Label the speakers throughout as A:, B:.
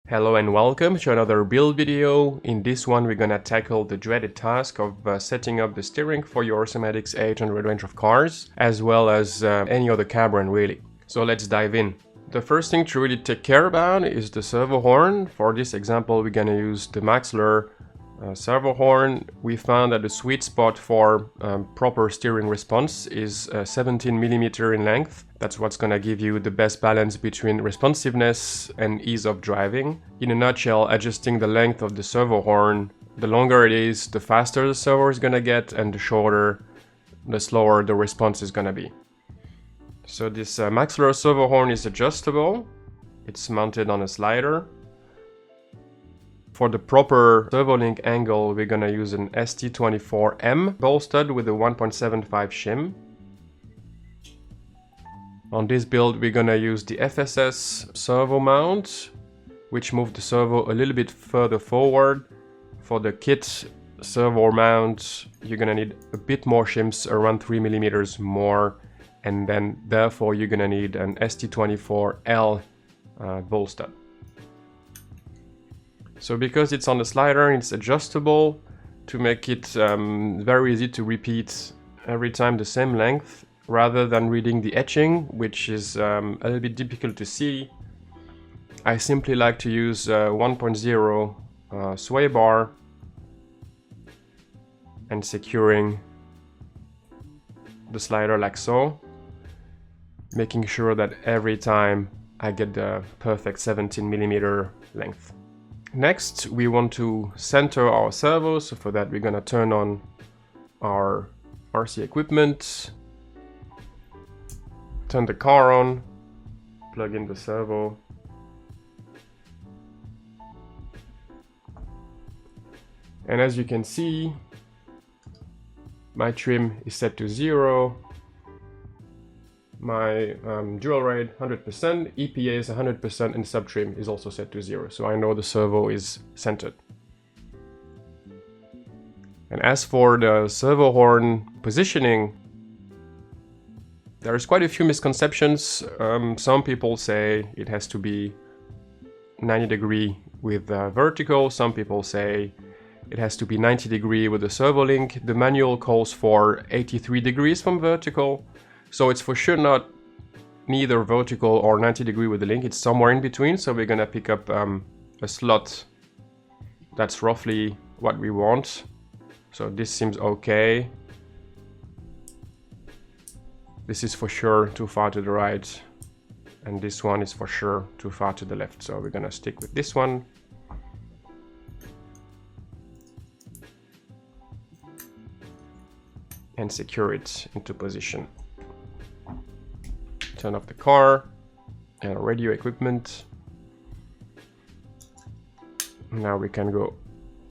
A: Hello and welcome to another build video. In this one we're gonna tackle the dreaded task of setting up the steering for your Awesomatix A800 range of cars, as well as any other car brand really. So let's dive in. The first thing to really take care about is the servo horn. For this example we're gonna use the Maxler servo horn. We found that the sweet spot for proper steering response is 17mm in length. That's what's gonna give you the best balance between responsiveness and ease of driving. In a nutshell, adjusting the length of the servo horn, the longer it is, the faster the servo is gonna get, and the shorter, the slower the response is gonna be. So this Maxler servo horn is adjustable. It's mounted on a slider. For the proper servo link angle, we're gonna use an ST24M ball stud with a 1.75 shim. On this build, we're gonna use the FSS servo mount, which moved the servo a little bit further forward. For the kit servo mount, you're gonna need a bit more shims, around 3mm more, and then therefore you're gonna need an ST24L ball stud. So because it's on the slider, it's adjustable to make it very easy to repeat every time the same length, rather than reading the etching, which is a little bit difficult to see. I simply like to use 1.0 sway bar and securing the slider like so, making sure that every time I get the perfect 17mm length. Next, we want to center our servo, so for that we're gonna turn on our RC equipment, turn the car on, plug in the servo, and as you can see, my trim is set to 0, my dual rate 100%, EPA is 100%, and sub trim is also set to 0, so I know the servo is centered. And as for the servo horn positioning, there's quite a few misconceptions. Some people say it has to be 90° with vertical. Some people say it has to be 90° with the servo link. The manual calls for 83° from vertical. So it's for sure not neither vertical or 90° with the link. It's somewhere in between. So we're gonna pick up a slot that's roughly what we want. So this seems okay. This is for sure too far to the right, and this one is for sure too far to the left, so we're gonna stick with this one. And secure it into position. Turn off the car and radio equipment. Now we can go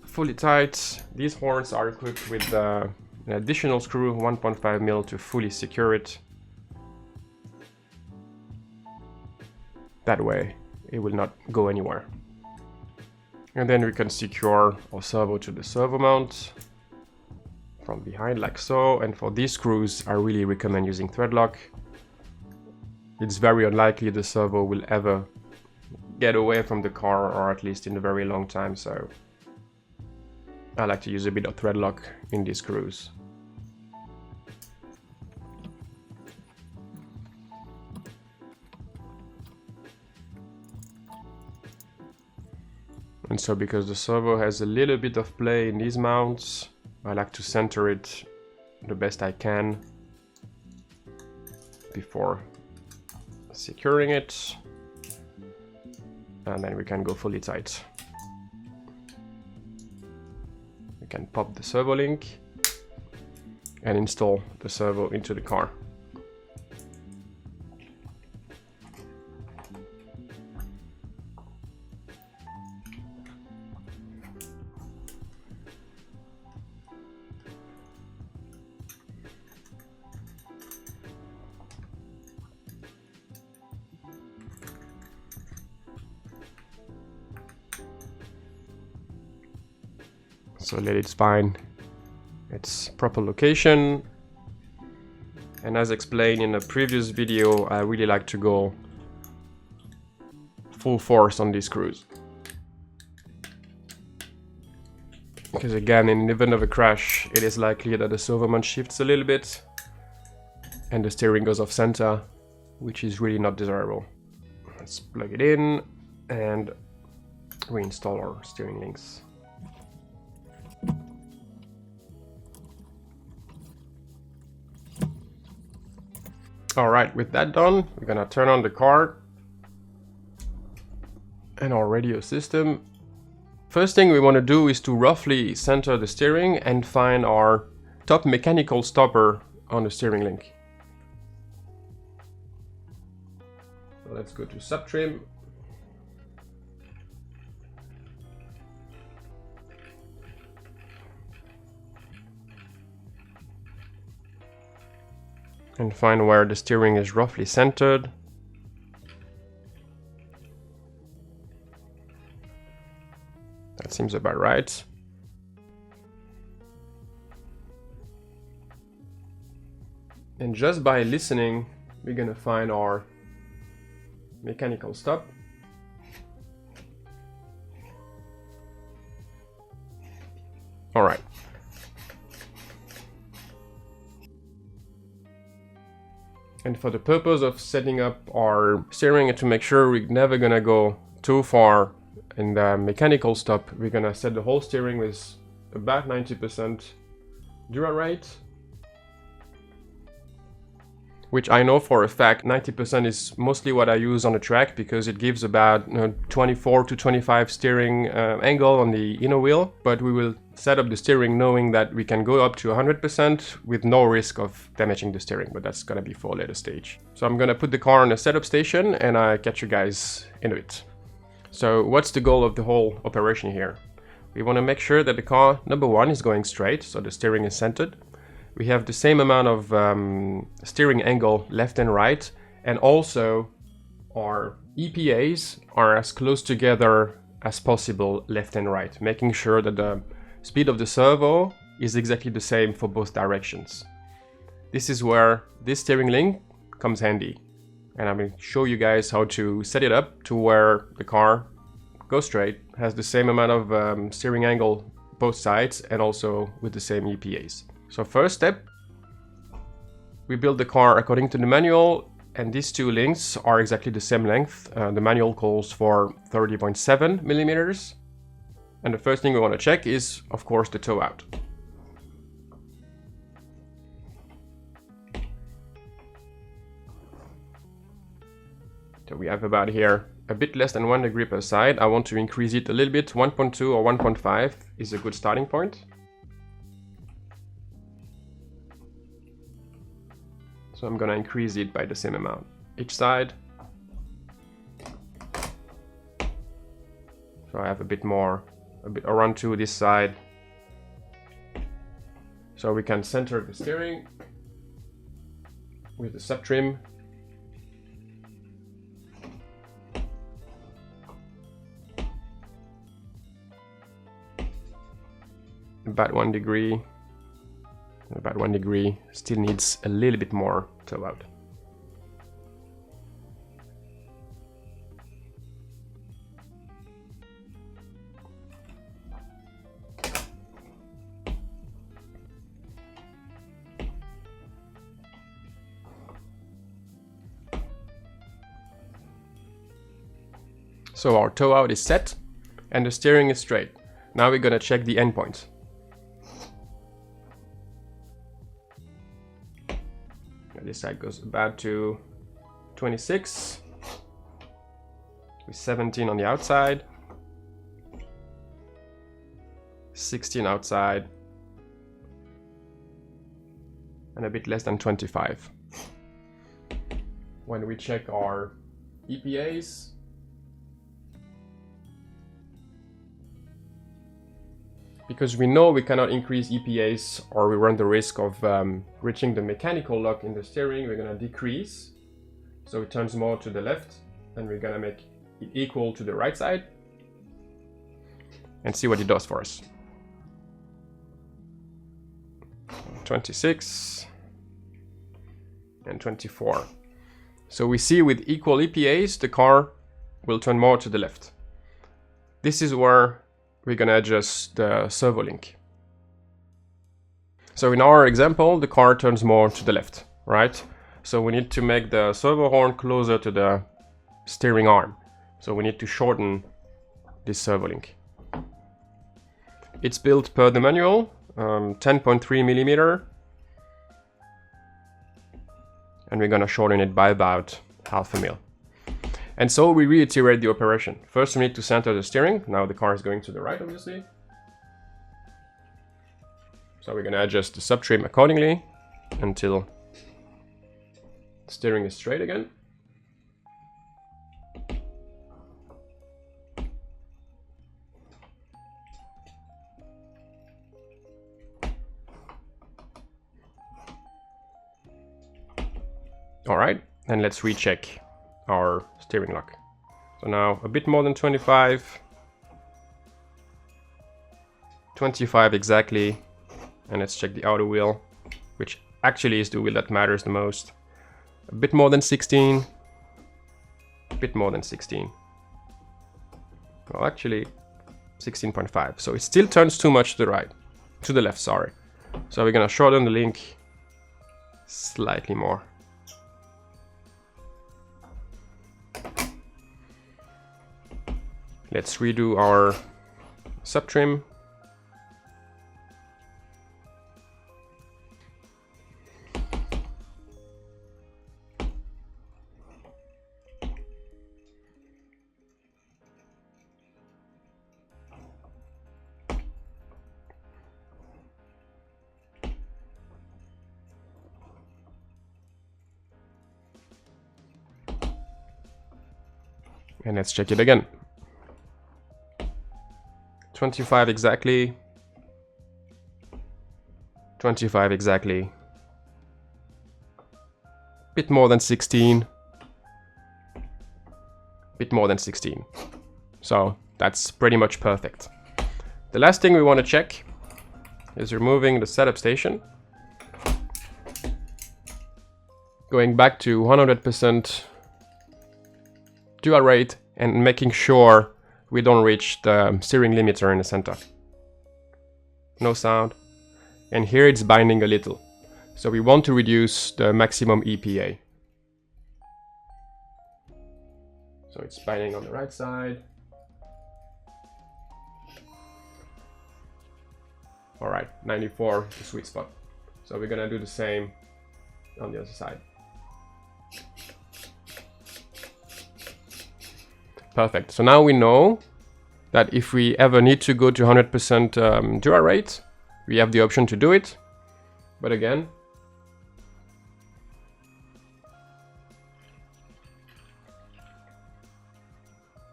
A: fully tight. These horns are equipped with an additional screw, 1.5mm, to fully secure it. That way it will not go anywhere. And then we can secure our servo to the servo mount from behind like so. And for these screws, I really recommend using thread lock. It's very unlikely the servo will ever get away from the car, or at least in a very long time, so I like to use a bit of thread lock in these screws. And so because the servo has a little bit of play in these mounts, I like to center it the best I can before securing it. And then we can go fully tight. We can pop the servo link and install the servo into the car. So let it find its proper location. And as explained in a previous video, I really like to go full force on these screws. because again, in the event of a crash, it is likely that the servo mount shifts a little bit and the steering goes off center, which is really not desirable. Let's plug it in and reinstall our steering links. Alright, with that done, we're gonna turn on the car and our radio system. First thing we want to do is to roughly center the steering and find our top mechanical stopper on the steering link. So let's go to subtrim. And find where the steering is roughly centered. That seems about right. And just by listening, we're gonna find our mechanical stop. All right. And for the purpose of setting up our steering and to make sure we're never gonna go too far in the mechanical stop, we're gonna set the whole steering with about 90% dura rate, which I know for a fact 90% is mostly what I use on the track because it gives about 24 to 25 steering angle on the inner wheel. But we will set up the steering knowing that we can go up to 100% with no risk of damaging the steering, but that's gonna be for a later stage. So I'm gonna put the car on a setup station and I catch you guys in a bit. So what's the goal of the whole operation here? We want to make sure that the car, number one, is going straight, so the steering is centered. We have the same amount of steering angle left and right, and also our EPAs are as close together as possible left and right, making sure that the speed of the servo is exactly the same for both directions. This is where this steering link comes handy. And I'm going to show you guys how to set it up to where the car goes straight, has the same amount of steering angle both sides, and also with the same EPAs. So first step, we build the car according to the manual, and these two links are exactly the same length. The manual calls for 30.7 millimeters. And the first thing we want to check is, of course, the toe out. So we have about here a bit less than 1 degree per side. I want to increase it a little bit. 1.2 or 1.5 is a good starting point. So I'm gonna increase it by the same amount each side. So I have a bit more, a bit around 2 this side. So we can center the steering with the sub trim. About 1 degree, still needs a little bit more toe out. So our toe out is set and the steering is straight. Now we're gonna check the endpoint. This side goes about to 26 with 17 on the outside, 16 outside, and a bit less than 25. When we check our EPAs, because we know we cannot increase EPAs or we run the risk of reaching the mechanical lock in the steering, we're gonna decrease. So it turns more to the left and we're gonna make it equal to the right side and see what it does for us. 26 and 24. So we see with equal EPAs, the car will turn more to the left. This is where we're gonna adjust the servo link. So in our example, the car turns more to the left, right? So we need to make the servo horn closer to the steering arm. So we need to shorten this servo link. It's built per the manual, 10.3 millimeter. And we're gonna shorten it by about 0.5 mil. And so we reiterate the operation. First we need to center the steering. Now the car is going to the right, obviously. So we're gonna adjust the subtrim accordingly until the steering is straight again. All right, and let's recheck our steering lock. So now a bit more than 25. 25 exactly. And let's check the outer wheel, which actually is the wheel that matters the most. A bit more than 16. A bit more than 16. Well, actually 16.5. So it still turns too much to the right, to the left, sorry. So we're gonna shorten the link slightly more. Let's redo our subtrim. And let's check it again. 25 exactly. 25 exactly. Bit more than 16. Bit more than 16. So that's pretty much perfect. The last thing we want to check is removing the setup station. Going back to 100% dual rate and making sure we don't reach the steering limiter in the center. No sound. And here it's binding a little. So we want to reduce the maximum EPA. So it's binding on the right side. All right, 94 is the sweet spot. So we're gonna do the same on the other side. Perfect. So now we know that if we ever need to go to 100% dual rate, we have the option to do it. But again,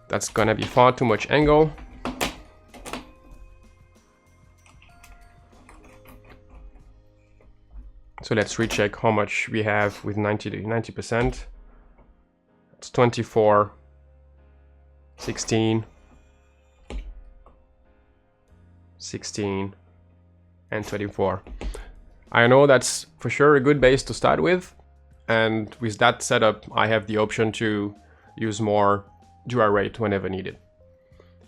A: that's gonna be far too much angle. So let's recheck how much we have with 90%. It's 24. 16, 16, and 24. I know that's for sure a good base to start with, and with that setup I have the option to use more dual rate whenever needed.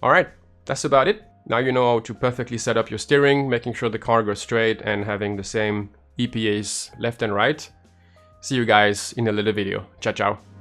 A: Alright, that's about it. Now you know how to perfectly set up your steering, making sure the car goes straight and having the same EPAs left and right. See you guys in a little video. Ciao, ciao.